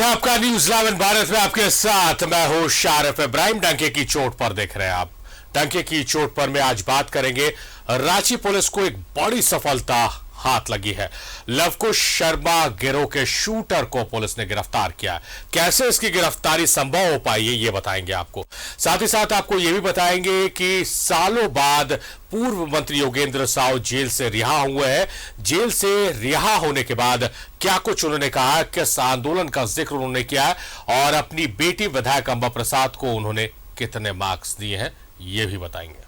है आपका न्यूज 11 भारत में, आपके साथ मैं हूं शारिफ इब्राहिम। डंके की चोट पर देख रहे हैं आप। डंके की चोट पर में आज बात करेंगे। रांची पुलिस को एक बड़ी सफलता हाथ लगी है। लवकुश शर्मा गिरोह के शूटर को पुलिस ने गिरफ्तार किया। कैसे इसकी गिरफ्तारी संभव हो पाई है ये बताएंगे आपको। साथ ही साथ आपको ये भी बताएंगे कि सालों बाद पूर्व मंत्री योगेंद्र साव जेल से रिहा हुए हैं। जेल से रिहा होने के बाद क्या कुछ उन्होंने कहा, किस आंदोलन का जिक्र उन्होंने किया और अपनी बेटी विधायक अंबा प्रसाद को उन्होंने कितने मार्क्स दिए हैं ये भी बताएंगे।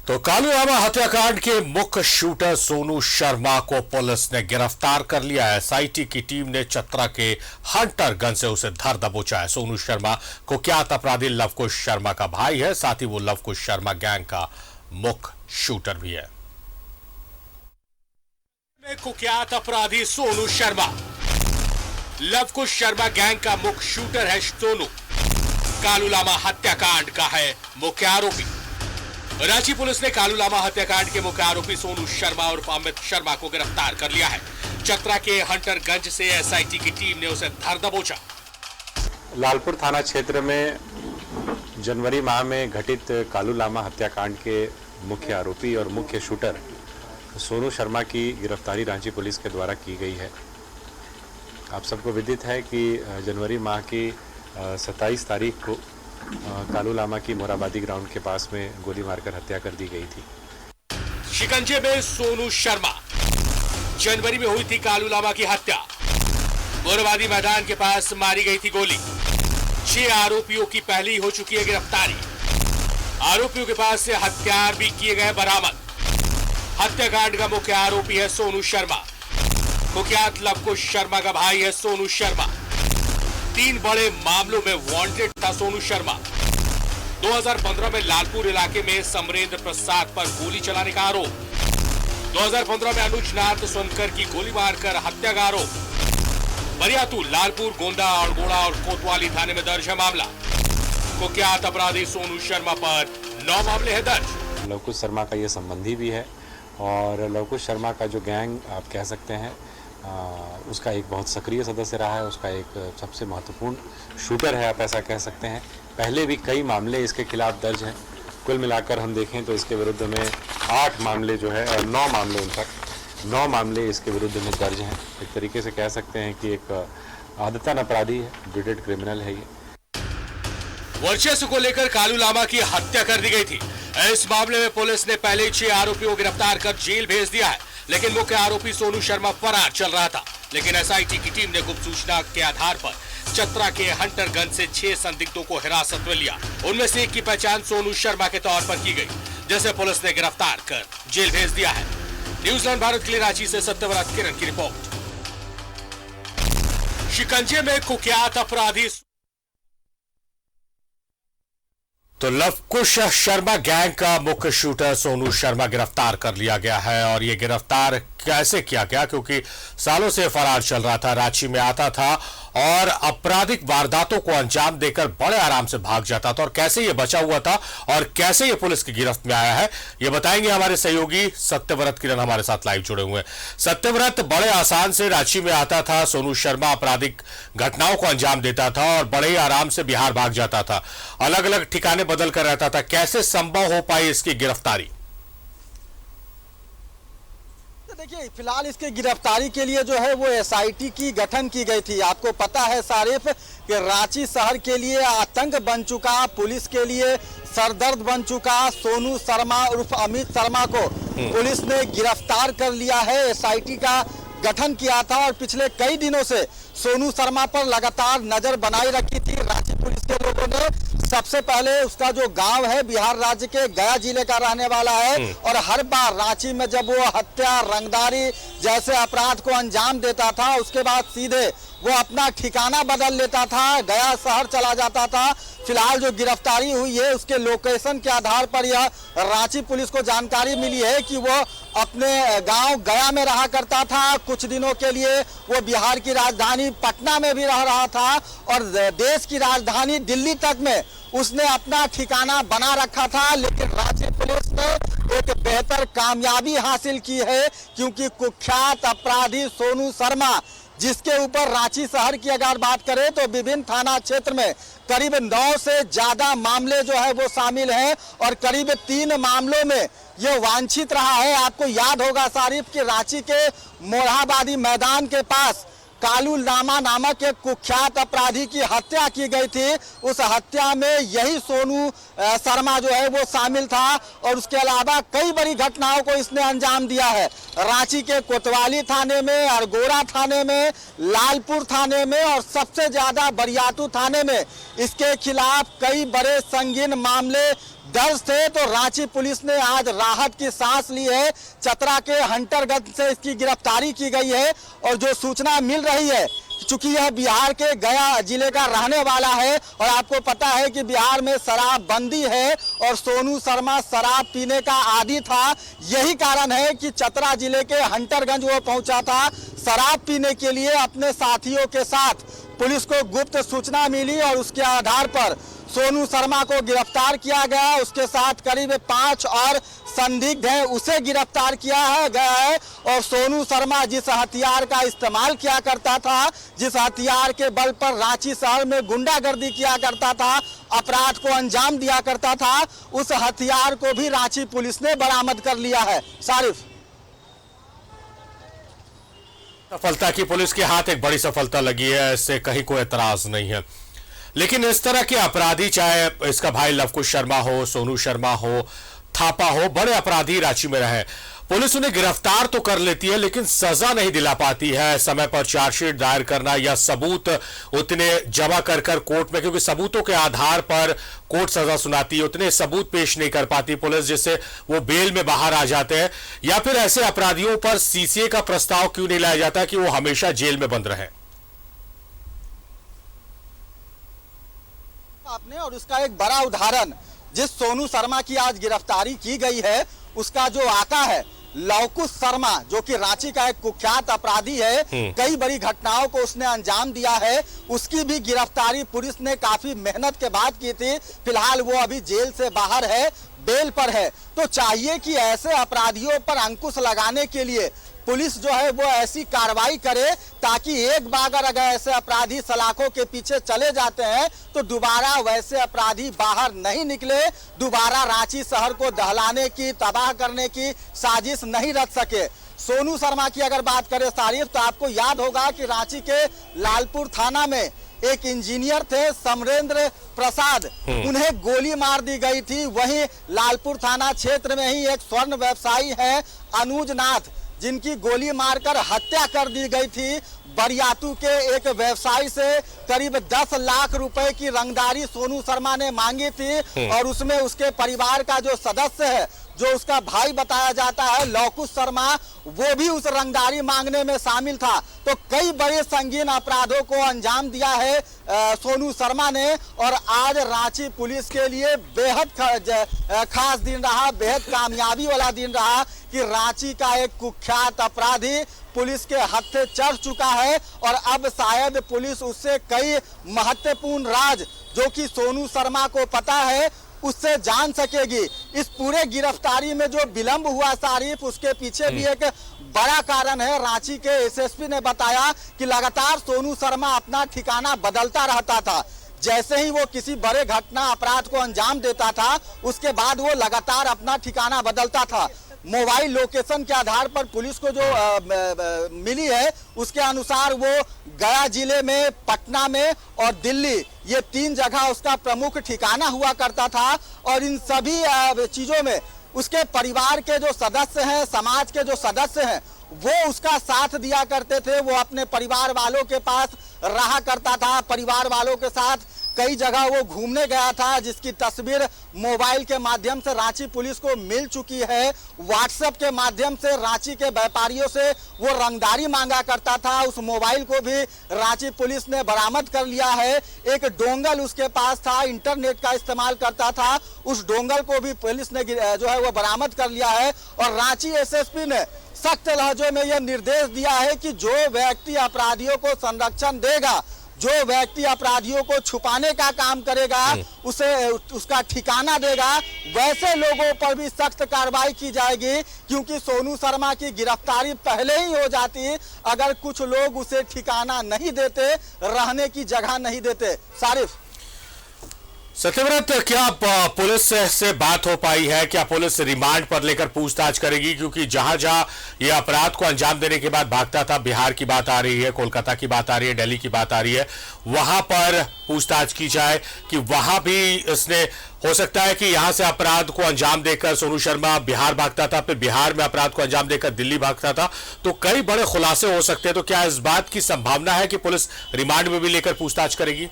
तो कालूरामा हत्याकांड के मुख्य शूटर सोनू शर्मा को पुलिस ने गिरफ्तार कर लिया है। एसआईटी की टीम ने चतरा के हंटरगंज से उसे धर दबोचा है। सोनू शर्मा कुख्यात अपराधी लवकुश शर्मा का भाई है, साथ ही वो लवकुश शर्मा गैंग का मुख्य शूटर भी है। कुख्यात अपराधी सोनू शर्मा लवकुश शर्मा गैंग का मुख्य शूटर है। सोनू कालूलामा हत्याकांड का है मुख्य आरोपी। रांची पुलिस ने कालूलामा हत्याकांड के मुख्य आरोपी सोनू शर्मा और अमित शर्मा को गिरफ्तार कर लिया है। चतरा के हंटरगंज से एसआईटी की टीम ने उसे धर दबोचा। लालपुर थाना क्षेत्र में जनवरी माह में घटित कालूलामा हत्याकांड के मुख्य आरोपी और मुख्य शूटर सोनू शर्मा की गिरफ्तारी रांची पुलिस के द्वारा की गई है। आप सबको विदित है कि जनवरी माह की 27 तारीख को कालूलामा की मोराबादी ग्राउंड के पास में गोली मारकर हत्या कर दी गई थी। शिकंजे में सोनू शर्मा। जनवरी में हुई थी कालूलामा की हत्या। मोराबादी मैदान के पास मारी गई थी गोली। 6 आरोपियों की पहले ही हो चुकी है गिरफ्तारी। आरोपियों के पास से हथियार भी किए गए बरामद। हत्याकांड का मुख्य आरोपी है सोनू शर्मा। कुख्यात लवकुश शर्मा का भाई है सोनू शर्मा। 3 बड़े मामलों में वांटेड था सोनू शर्मा। 2015 में लालपुर इलाके में समरेंद्र प्रसाद पर गोली चलाने का आरोप। 2015 में अनुजनाथ सोनकर की गोली मारकर हत्या का आरोप। बरियातू, लालपुर, गोंदा और गोड़ा और कोतवाली थाने में दर्ज है मामला। कुख्यात अपराधी सोनू शर्मा पर 9 मामले हैं दर्ज। लवकुश शर्मा का ये संबंधी भी है और लवकुश शर्मा का जो गैंग आप कह सकते हैं उसका एक बहुत सक्रिय सदस्य रहा है। उसका एक सबसे महत्वपूर्ण शूटर है, आप ऐसा कह सकते हैं। पहले भी कई मामले इसके खिलाफ दर्ज हैं। कुल मिलाकर हम देखें तो इसके विरुद्ध में 8 मामले जो है, 9 मामले, इनफैक्ट 9 मामले इसके विरुद्ध में दर्ज हैं। एक तरीके से कह सकते हैं कि एक आदतन अपराधी है, ब्रिडेड क्रिमिनल है ये। वर्चस्व को लेकर कालूलामा की हत्या कर दी गई थी। इस मामले में पुलिस ने पहले 6 आरोपियों को गिरफ्तार कर जेल भेज दिया है, लेकिन मुख्य आरोपी सोनू शर्मा फरार चल रहा था। लेकिन एसआईटी की टीम ने गुप्त सूचना के आधार पर चतरा के हंटरगंज से 6 संदिग्धों को हिरासत में लिया। उनमें से एक की पहचान सोनू शर्मा के तौर पर की गई, जिसे पुलिस ने गिरफ्तार कर जेल भेज दिया है। न्यूज 11 भारत के लिए रांची से सत्यव्रत किरण की रिपोर्ट। शिकंजे में कुख्यात अपराधी तो लवकुश शर्मा गैंग का मुख्य शूटर सोनू शर्मा गिरफ्तार कर लिया गया है। और यह गिरफ्तार कैसे किया गया, क्योंकि सालों से फरार चल रहा था, रांची में आता था और आपराधिक वारदातों को अंजाम देकर बड़े आराम से भाग जाता था। और कैसे ये बचा हुआ था और कैसे ये पुलिस की गिरफ्त में आया है ये बताएंगे हमारे सहयोगी सत्यव्रत किरण हमारे साथ लाइव जुड़े हुए हैं। सत्यव्रत, बड़े आसान से रांची में आता था सोनू शर्मा, आपराधिक घटनाओं को अंजाम देता था और बड़े ही आराम से बिहार भाग जाता था, अलग अलग ठिकाने बदल कर रहता था। कैसे संभव हो पाई इसकी गिरफ्तारी? देखिए, फिलहाल इसकी गिरफ्तारी के लिए जो है वो एसआईटी की गठन की गई थी। आपको पता है सारिफ कि रांची शहर के लिए आतंक बन चुका, पुलिस के लिए सरदर्द बन चुका सोनू शर्मा उर्फ अमित शर्मा को पुलिस ने गिरफ्तार कर लिया है। एसआईटी का गठन किया था और पिछले कई दिनों से सोनू शर्मा पर लगातार नजर बनाई रखी थी रांची पुलिस के लोगों ने। सबसे पहले उसका जो गांव है बिहार राज्य के गया जिले का रहने वाला है और हर बार रांची में जब वो हत्या, रंगदारी जैसे अपराध को अंजाम देता था उसके बाद सीधे वो अपना ठिकाना बदल लेता था, गया शहर चला जाता था। फिलहाल जो गिरफ्तारी हुई है उसके लोकेशन के आधार पर यह रांची पुलिस को जानकारी मिली है कि वो अपने गांव गया में रहा करता था। कुछ दिनों के लिए वो बिहार की राजधानी पटना में भी रह रहा था और देश की राजधानी दिल्ली तक में उसने अपना ठिकाना बना रखा था, लेकिन रांची पुलिस ने एक बेहतर कामयाबी हासिल की है, क्योंकि कुख्यात अपराधी सोनू शर्मा, जिसके ऊपर रांची शहर की अगर बात करें तो विभिन्न थाना क्षेत्र में करीब 9 से ज्यादा मामले जो है वो शामिल हैं और करीब 3 मामलों में ये वांछित रहा है। आपको याद होगा सारिफ कि रांची के मोरहाबादी मैदान के पास कालू लामा नामक एक कुख्यात अपराधी की हत्या की गई थी। उस हत्या में यही सोनू शर्मा जो है वो शामिल था और उसके अलावा कई बड़ी घटनाओं को इसने अंजाम दिया है। रांची के कोतवाली थाने में, अरगोड़ा थाने में, लालपुर थाने में और सबसे ज्यादा बरियातू थाने में इसके खिलाफ कई बड़े संगीन मामले दर्ज थे। तो रांची पुलिस ने आज राहत की सांस ली है। चतरा के हंटरगंज से इसकी गिरफ्तारी की गई है और जो सूचना मिल रही है, चूंकि यह बिहार के गया जिले का रहने वाला है और आपको पता है कि बिहार में शराबबंदी है और सोनू शर्मा शराब पीने का आदी था। यही कारण है कि चतरा जिले के हंटरगंज वो पहुंचा था शराब पीने के लिए अपने साथियों के साथ। पुलिस को गुप्त सूचना मिली और उसके आधार पर सोनू शर्मा को गिरफ्तार किया गया। उसके साथ करीब 5 और संदिग्ध हैं, उसे गिरफ्तार किया गया है। और सोनू शर्मा जिस हथियार का इस्तेमाल किया करता था, जिस हथियार के बल पर रांची शहर में गुंडागर्दी किया करता था, अपराध को अंजाम दिया करता था, उस हथियार को भी रांची पुलिस ने बरामद कर लिया है। सारिफ, सफलता की पुलिस के हाथ एक बड़ी सफलता लगी है, इससे कहीं कोई एतराज नहीं है। लेकिन इस तरह के अपराधी, चाहे इसका भाई लवकुश शर्मा हो, सोनू शर्मा हो, थापा हो, बड़े अपराधी रांची में रहे, पुलिस उन्हें गिरफ्तार तो कर लेती है लेकिन सजा नहीं दिला पाती है। समय पर चार्जशीट दायर करना या सबूत उतने जमा कर कोर्ट में, क्योंकि सबूतों के आधार पर कोर्ट सजा सुनाती है, उतने सबूत पेश नहीं कर पाती पुलिस जिससे वो बेल में बाहर आ जाते हैं। या फिर ऐसे अपराधियों पर सीसीए का प्रस्ताव क्यों नहीं लाया जाता कि वो हमेशा जेल में बंद रहे। आपने और उसका एक बड़ा उदाहरण जिस सोनू शर्मा की आज गिरफ्तारी की गई है, उसका जो आका है लवकुश शर्मा, जो कि रांची का एक कुख्यात अपराधी है, कई बड़ी घटनाओं को उसने अंजाम दिया है, उसकी भी गिरफ्तारी पुलिस ने काफी मेहनत के बाद की थी। फिलहाल वो अभी जेल से बाहर है, बेल पर है। तो चाहिए कि ऐसे अपराधियों पर अंकुश लगाने के लिए पुलिस जो है वो ऐसी कार्रवाई करे ताकि एक बार अगर ऐसे अपराधी सलाखों के पीछे चले जाते हैं तो दोबारा वैसे अपराधी बाहर नहीं निकले, दोबारा रांची शहर को दहलाने की, तबाह करने की साजिश नहीं रच सके। सोनू शर्मा की अगर बात करें सारिफ, तो आपको याद होगा कि रांची के लालपुर थाना में एक इंजीनियर थे समरेंद्र प्रसाद, उन्हें गोली मार दी गई थी। वहीं लालपुर थाना क्षेत्र में ही एक स्वर्ण व्यवसायी है अनुज नाथ, जिनकी गोली मारकर हत्या कर दी गई थी। बरियातू के एक व्यवसायी से करीब 10 लाख रुपए की रंगदारी सोनू शर्मा ने मांगी थी और उसमें उसके परिवार का जो सदस्य है, जो उसका भाई बताया जाता है लवकुश शर्मा, वो भी उस रंगदारी मांगने में शामिल था। तो कई बड़े संगीन अपराधों को अंजाम दिया है सोनू शर्मा ने और आज रांची पुलिस के लिए बेहद खास दिन रहा, बेहद कामयाबी वाला दिन रहा कि रांची का एक कुख्यात अपराधी पुलिस के हत्थे चढ़ चुका है और अब शायद पुलिस उससे कई महत्वपूर्ण राज जो कि सोनू शर्मा को पता है उससे जान सकेगी। इस पूरे गिरफ्तारी में जो विलंब हुआ सारिफ, उसके पीछे भी एक बड़ा कारण है। रांची के एसएसपी ने बताया कि लगातार सोनू शर्मा अपना ठिकाना बदलता रहता था। जैसे ही वो किसी बड़े घटना अपराध को अंजाम देता था, उसके बाद वो लगातार अपना ठिकाना बदलता था। मोबाइल लोकेशन के आधार पर पुलिस को जो मिली है, उसके अनुसार वो गया जिले में, पटना में और दिल्ली, ये 3 जगह उसका प्रमुख ठिकाना हुआ करता था। और इन सभी चीजों में उसके परिवार के जो सदस्य हैं, समाज के जो सदस्य हैं, वो उसका साथ दिया करते थे। वो अपने परिवार वालों के पास रहा करता था, परिवार वालों के साथ कई जगह वो घूमने गया था, जिसकी तस्वीर मोबाइल के माध्यम से रांची पुलिस को मिल चुकी है। व्हाट्सएप के माध्यम से रांची के व्यापारियों से वो रंगदारी मांगा करता था। उस मोबाइल को भी रांची पुलिस ने बरामद कर लिया है। एक डोंगल उसके पास था, इंटरनेट का इस्तेमाल करता था, उस डोंगल को भी पुलिस ने जो है वो बरामद कर लिया है। और रांची एसएसपी ने सख्त लहजों में यह निर्देश दिया है कि जो व्यक्ति अपराधियों को संरक्षण देगा जो व्यक्ति अपराधियों को छुपाने का काम करेगा उसे उसका ठिकाना देगा, वैसे लोगों पर भी सख्त कार्रवाई की जाएगी, क्योंकि सोनू शर्मा की गिरफ्तारी पहले ही हो जाती अगर कुछ लोग उसे ठिकाना नहीं देते, रहने की जगह नहीं देते। सारिफ, सत्यव्रत, क्या पुलिस से बात हो पाई है? क्या पुलिस रिमांड पर लेकर पूछताछ करेगी? क्योंकि जहां जहां ये अपराध को अंजाम देने के बाद भागता था, बिहार की बात आ रही है, कोलकाता की बात आ रही है, दिल्ली की बात आ रही है, वहां पर पूछताछ की जाए कि वहां भी इसने, हो सकता है कि यहां से अपराध को अंजाम देकर सोनू शर्मा बिहार भागता था, फिर बिहार में अपराध को अंजाम देकर दिल्ली भागता था, तो कई बड़े खुलासे हो सकते हैं। तो क्या इस बात की संभावना है कि पुलिस रिमांड में भी लेकर पूछताछ करेगी?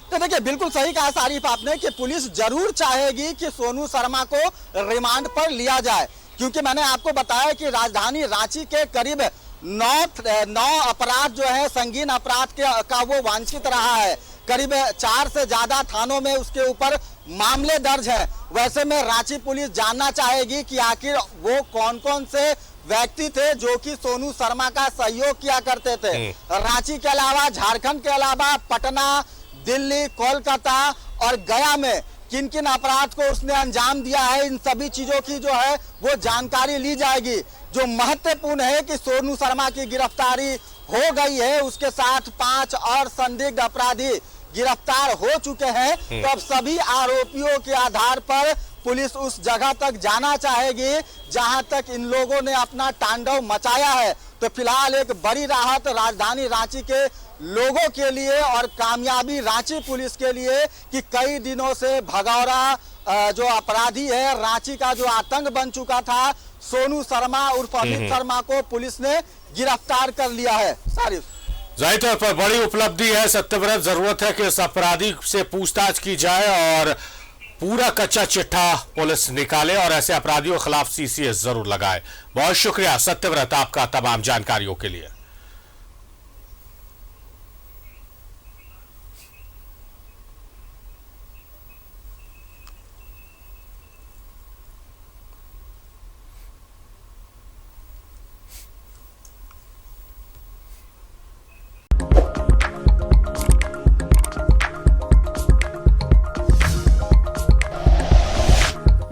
तो देखिए, बिल्कुल सही कहा सारिफ आपने कि पुलिस जरूर चाहेगी कि सोनू शर्मा को रिमांड पर लिया जाए, क्योंकि मैंने आपको बताया कि राजधानी रांची के करीब 9 अपराध जो है, संगीन अपराध का वो वांछित रहा है। करीब 4 से ज्यादा थानों में उसके ऊपर मामले दर्ज है। वैसे में रांची पुलिस जानना चाहेगी कि आखिर वो कौन कौन से व्यक्ति थे जो कि सोनू शर्मा का सहयोग किया करते थे। रांची के अलावा, झारखंड के अलावा, पटना, दिल्ली, कोलकाता और गया में किन किन अपराध को उसने अंजाम दिया है, इन सभी चीजों की जो है वो जानकारी ली जाएगी। जो महत्वपूर्ण है कि सोनू शर्मा की गिरफ्तारी हो गई है, उसके साथ 5 और संदिग्ध अपराधी गिरफ्तार हो चुके हैं। तो अब सभी आरोपियों के आधार पर पुलिस उस जगह तक जाना चाहेगी जहां तक इन लोगों ने अपना तांडव मचाया है। तो फिलहाल एक बड़ी राहत राजधानी रांची के लोगों के लिए और कामयाबी रांची पुलिस के लिए कि कई दिनों से भगौरा जो अपराधी है, रांची का जो आतंक बन चुका था, सोनू शर्मा उर्फ अमित शर्मा को पुलिस ने गिरफ्तार कर लिया है। सारिफ, जाहिर तौर पर बड़ी उपलब्धि है सत्यव्रत। जरूरत है कि इस अपराधी से पूछताछ की जाए और पूरा कच्चा चिट्ठा पुलिस निकाले और ऐसे अपराधियों के खिलाफ सीसीएस जरूर लगाए। बहुत शुक्रिया सत्यव्रत आपका तमाम जानकारियों के लिए।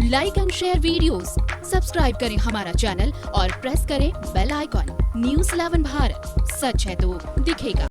Like and share videos, subscribe करें हमारा चैनल और प्रेस करें बेल आइकॉन। न्यूज़ 11 भारत, सच है तो दिखेगा।